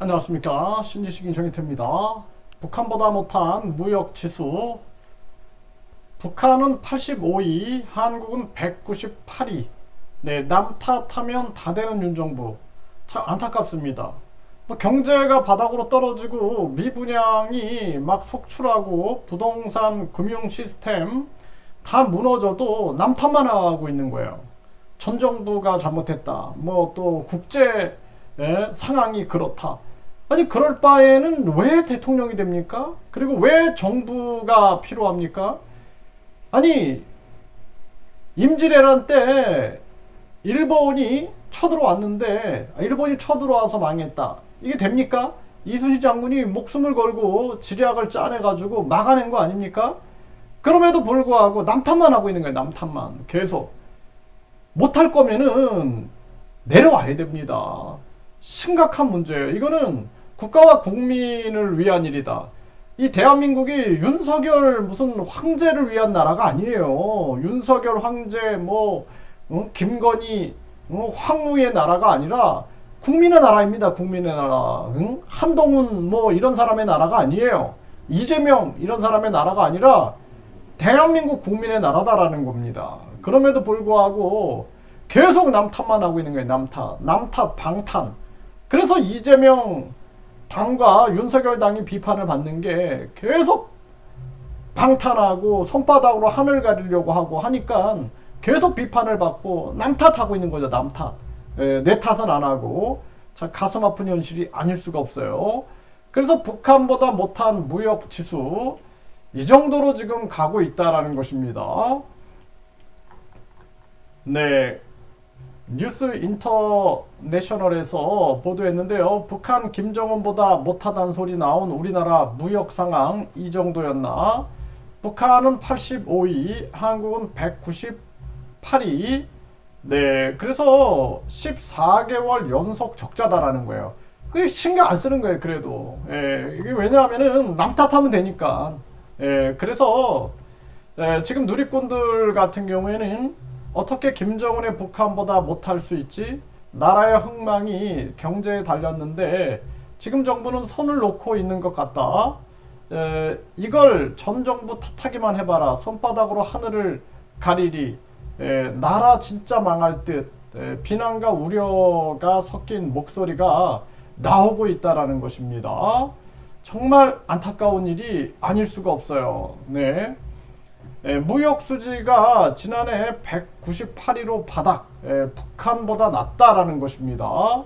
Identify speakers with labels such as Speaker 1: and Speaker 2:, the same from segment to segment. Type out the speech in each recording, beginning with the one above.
Speaker 1: 안녕하십니까. 신지식인 정희태입니다. 북한보다 못한 무역지수. 북한은 85위, 한국은 198위. 네, 남 탓하면 다 되는 윤정부. 참 안타깝습니다. 경제가 바닥으로 떨어지고 미분양이 막 속출하고 부동산 금융 시스템 다 무너져도 남 탓만 하고 있는 거예요. 전 정부가 잘못했다. 또 국제 상황이 그렇다. 아니 그럴 바에는 왜 대통령이 됩니까? 그리고 왜 정부가 필요합니까? 아니 임진왜란 때 일본이 쳐들어왔는데 일본이 쳐들어와서 망했다. 이게 됩니까? 이순신 장군이 목숨을 걸고 지략을 짜내가지고 막아낸 거 아닙니까? 그럼에도 불구하고 남 탓만 하고 있는 거예요. 남 탓만 계속. 못할 거면은 내려와야 됩니다. 심각한 문제예요. 이거는 국가와 국민을 위한 일이다. 이 대한민국이 윤석열 무슨 황제를 위한 나라가 아니에요. 윤석열 황제 김건희 황후의 나라가 아니라 국민의 나라입니다. 국민의 나라. 한동훈 이런 사람의 나라가 아니에요. 이재명 이런 사람의 나라가 아니라 대한민국 국민의 나라다라는 겁니다. 그럼에도 불구하고 계속 남 탓만 하고 있는 거예요. 남 탓, 방탄. 그래서 이재명 당과 윤석열 당이 비판을 받는 게 계속 방탄하고 손바닥으로 하늘 가리려고 하고 하니까 계속 비판을 받고 남 탓하고 있는 거죠. 남 탓. 내 탓은 안 하고. 자, 가슴 아픈 현실이 아닐 수가 없어요. 그래서 북한보다 못한 무역 지수 이 정도로 지금 가고 있다라는 것입니다. 네. 뉴스 인터내셔널에서 보도했는데요. 북한 김정은보다 못하다는 소리 나온 우리나라 무역 상황 이 정도였나? 북한은 85위, 한국은 198위. 네, 그래서 14개월 연속 적자다라는 거예요. 그게 신경 안 쓰는 거예요. 그래도 이게 왜냐하면은 남 탓하면 되니까. 그래서 지금 누리꾼들 같은 경우에는 어떻게 김정은의 북한보다 못할 수 있지? 나라의 흥망이 경제에 달렸는데 지금 정부는 손을 놓고 있는 것 같다. 이걸 전 정부 탓하기만 해봐라. 손바닥으로 하늘을 가리리. 나라 진짜 망할 듯 비난과 우려가 섞인 목소리가 나오고 있다라는 것입니다. 정말 안타까운 일이 아닐 수가 없어요. 네. 무역 수지가 지난해 198위로 바닥, 북한보다 낮다라는 것입니다.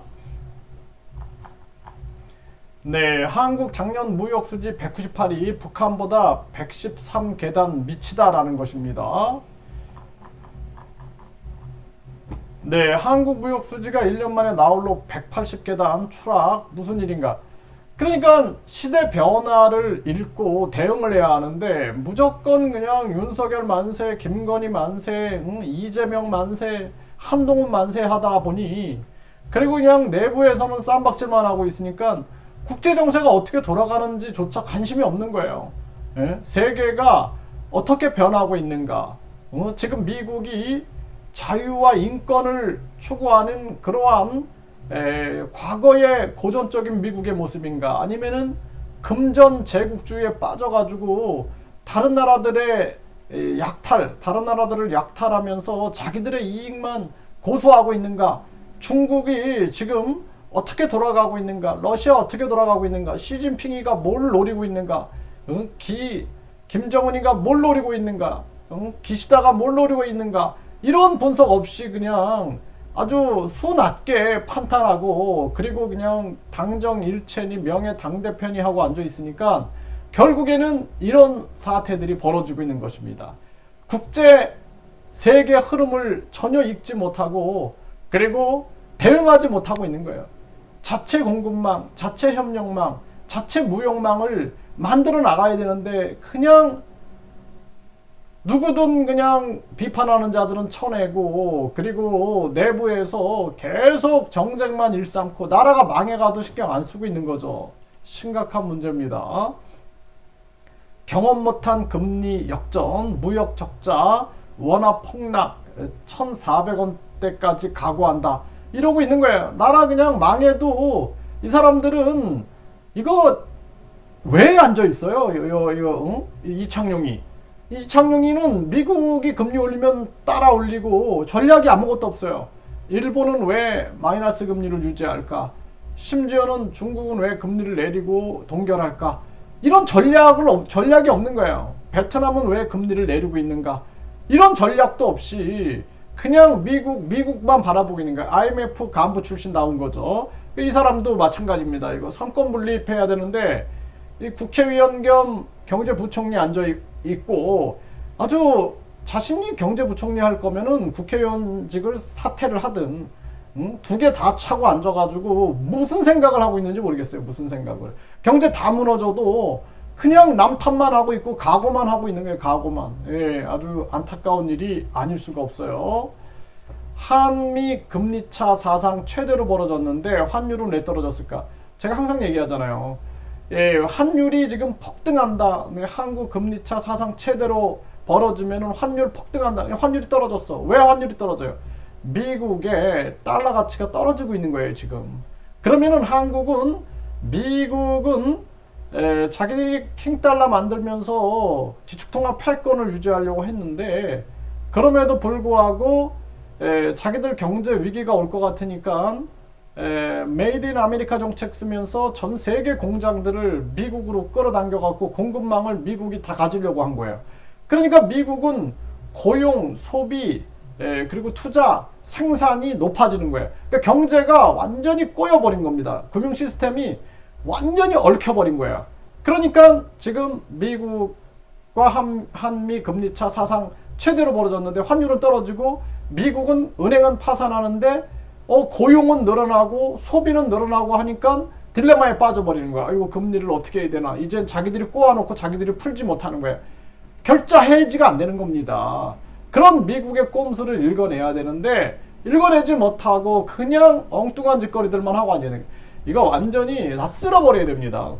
Speaker 1: 네, 한국 작년 무역 수지 198위, 북한보다 113계단 미치다라는 것입니다. 네, 한국 무역 수지가 1년 만에 나홀로 180계단 추락. 무슨 일인가? 그러니까 시대 변화를 읽고 대응을 해야 하는데 무조건 그냥 윤석열 만세, 김건희 만세, 이재명 만세, 한동훈 만세 하다 보니 그리고 그냥 내부에서는 쌈박질만 하고 있으니까 국제 정세가 어떻게 돌아가는지조차 관심이 없는 거예요. 세계가 어떻게 변하고 있는가? 지금 미국이 자유와 인권을 추구하는 그러한 과거의 고전적인 미국의 모습인가? 아니면은 금전 제국주의에 빠져가지고 다른 나라들의 다른 나라들을 약탈하면서 자기들의 이익만 고수하고 있는가? 중국이 지금 어떻게 돌아가고 있는가? 러시아 어떻게 돌아가고 있는가? 시진핑이가 뭘 노리고 있는가? 김정은이가 뭘 노리고 있는가? 기시다가 뭘 노리고 있는가? 이런 분석 없이 그냥 아주 수낮게 판단하고 그리고 그냥 당정 일체니 명예 당대표니 하고 앉아 있으니까 결국에는 이런 사태들이 벌어지고 있는 것입니다. 국제 세계 흐름을 전혀 읽지 못하고 그리고 대응하지 못하고 있는 거예요. 자체 공급망, 자체 협력망, 자체 무역망을 만들어 나가야 되는데 그냥 누구든 그냥 비판하는 자들은 쳐내고 그리고 내부에서 계속 정쟁만 일삼고 나라가 망해가도 신경 안 쓰고 있는 거죠. 심각한 문제입니다. 경험 못한 금리 역전, 무역 적자, 원화 폭락, 1,400원대까지 각오한다. 이러고 있는 거예요. 나라 그냥 망해도 이 사람들은 이거 왜 앉아 있어요? 이창용이. 이창용이는 미국이 금리 올리면 따라 올리고 전략이 아무것도 없어요. 일본은 왜 마이너스 금리를 유지할까? 심지어는 중국은 왜 금리를 내리고 동결할까? 이런 전략이 없는 거예요. 베트남은 왜 금리를 내리고 있는가? 이런 전략도 없이 그냥 미국만 바라보고 있는 거예요. IMF 간부 출신 나온 거죠. 이 사람도 마찬가지입니다. 이거 삼권 분립해야 되는데 이 국회의원 겸 경제부총리 앉아 있고 아주 자신이 경제부총리 할 거면은 국회의원직을 사퇴를 하든 두 개 다 차고 앉아가지고 무슨 생각을 하고 있는지 모르겠어요. 무슨 생각을. 경제 다 무너져도 그냥 남 탓만 하고 있고 각오만 하고 있는 거예요. 각오만. 예, 아주 안타까운 일이 아닐 수가 없어요. 한미 금리차 사상 최대로 벌어졌는데 환율은 왜 떨어졌을까? 제가 항상 얘기하잖아요. 예, 환율이 지금 폭등한다. 한국 금리차 사상 최대로 벌어지면 환율 폭등한다. 환율이 떨어졌어. 왜 환율이 떨어져요? 미국의 달러 가치가 떨어지고 있는 거예요, 지금. 그러면은 미국은 자기들이 킹달러 만들면서 지축통화 패권을 유지하려고 했는데 그럼에도 불구하고 자기들 경제 위기가 올 것 같으니까 메이드 인 아메리카 정책 쓰면서 전 세계 공장들을 미국으로 끌어당겨 갖고 공급망을 미국이 다 가지려고 한 거예요. 그러니까 미국은 고용, 소비, 그리고 투자, 생산이 높아지는 거예요. 그러니까 경제가 완전히 꼬여버린 겁니다. 금융 시스템이 완전히 얽혀버린 거예요. 그러니까 지금 미국과 한미 금리차 사상 최대로 벌어졌는데 환율은 떨어지고 미국은 은행은 파산하는데 고용은 늘어나고 소비는 늘어나고 하니까 딜레마에 빠져버리는 거야. 이거 금리를 어떻게 해야 되나. 이젠 자기들이 꼬아놓고 자기들이 풀지 못하는 거예요. 결자 해지가 안 되는 겁니다. 그런 미국의 꼼수를 읽어내야 되는데 읽어내지 못하고 그냥 엉뚱한 짓거리들만 하고 앉아있는 거예요. 이거 완전히 다 쓸어버려야 됩니다.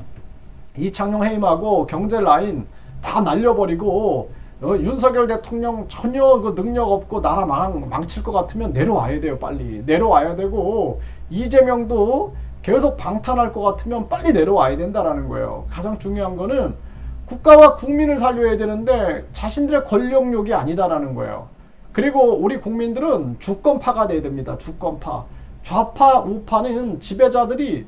Speaker 1: 이창용 해임하고 경제 라인 다 날려버리고 윤석열 대통령 전혀 그 능력 없고 나라 망칠 것 같으면 내려와야 돼요. 빨리 내려와야 되고 이재명도 계속 방탄할 것 같으면 빨리 내려와야 된다라는 거예요. 가장 중요한 거는 국가와 국민을 살려야 되는데 자신들의 권력욕이 아니다라는 거예요. 그리고 우리 국민들은 주권파가 돼야 됩니다. 주권파. 좌파, 우파는 지배자들이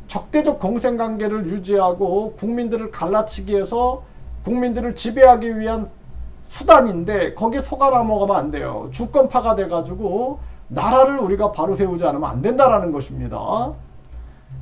Speaker 1: 적대적 공생관계를 유지하고 국민들을 갈라치기 위해서 국민들을 지배하기 위한 수단인데 거기에 속아 넘어가면 안 돼요. 주권파가 돼가지고 나라를 우리가 바로 세우지 않으면 안 된다라는 것입니다.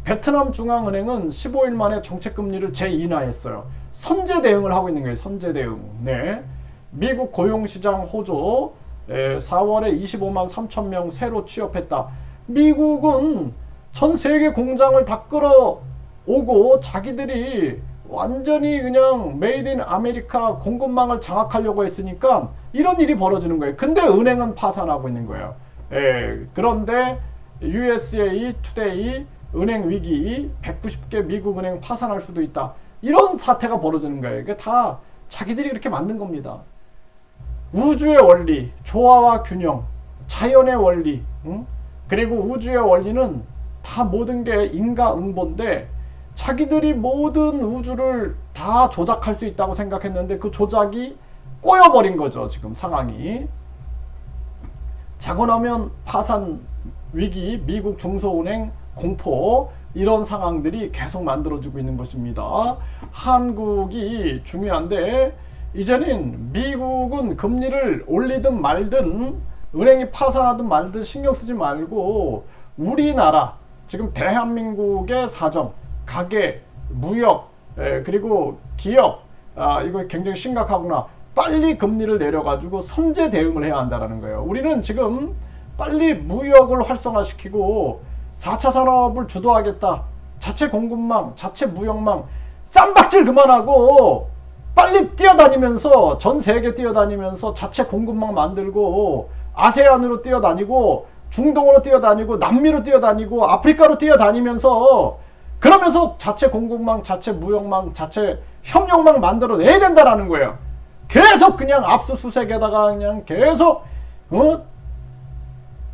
Speaker 1: 베트남 중앙은행은 15일 만에 정책금리를 제2인하했어요. 선제 대응을 하고 있는 거예요. 선제 대응. 네. 미국 고용시장 호조 4월에 25만 3천 명 새로 취업했다. 미국은 전 세계 공장을 다 끌어오고 자기들이 완전히 그냥 메이드 인 아메리카 공급망을 장악하려고 했으니까 이런 일이 벌어지는 거예요. 근데 은행은 파산하고 있는 거예요. 그런데 USA 투데이 은행 위기 190개 미국 은행 파산할 수도 있다. 이런 사태가 벌어지는 거예요. 이게 다 자기들이 이렇게 만든 겁니다. 우주의 원리, 조화와 균형, 자연의 원리, 그리고 우주의 원리는 다 모든 게 인과응보인데 자기들이 모든 우주를 다 조작할 수 있다고 생각했는데 그 조작이 꼬여버린 거죠. 지금 상황이. 자고 나면 파산 위기, 미국 중소은행 공포 이런 상황들이 계속 만들어지고 있는 것입니다. 한국이 중요한데 이제는 미국은 금리를 올리든 말든 은행이 파산하든 말든 신경 쓰지 말고 우리나라 지금 대한민국의 사정, 가계, 무역, 그리고 기업 이거 굉장히 심각하구나. 빨리 금리를 내려가지고 선제 대응을 해야 한다는 거예요. 우리는 지금 빨리 무역을 활성화시키고 4차 산업을 주도하겠다. 자체 공급망, 자체 무역망 쌈박질 그만하고 빨리 뛰어다니면서 전 세계 뛰어다니면서 자체 공급망 만들고 아세안으로 뛰어다니고 중동으로 뛰어다니고 남미로 뛰어다니고 아프리카로 뛰어다니면서 그러면서 자체 공급망, 자체 무역망, 자체 협력망 만들어내야 된다라는 거예요. 계속 그냥 압수수색에다가 그냥 계속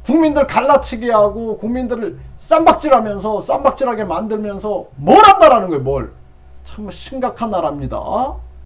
Speaker 1: 국민들 갈라치기 하고 국민들을 쌈박질하면서 쌈박질하게 만들면서 뭘 한다라는 거예요. 뭘. 참 심각한 나라입니다.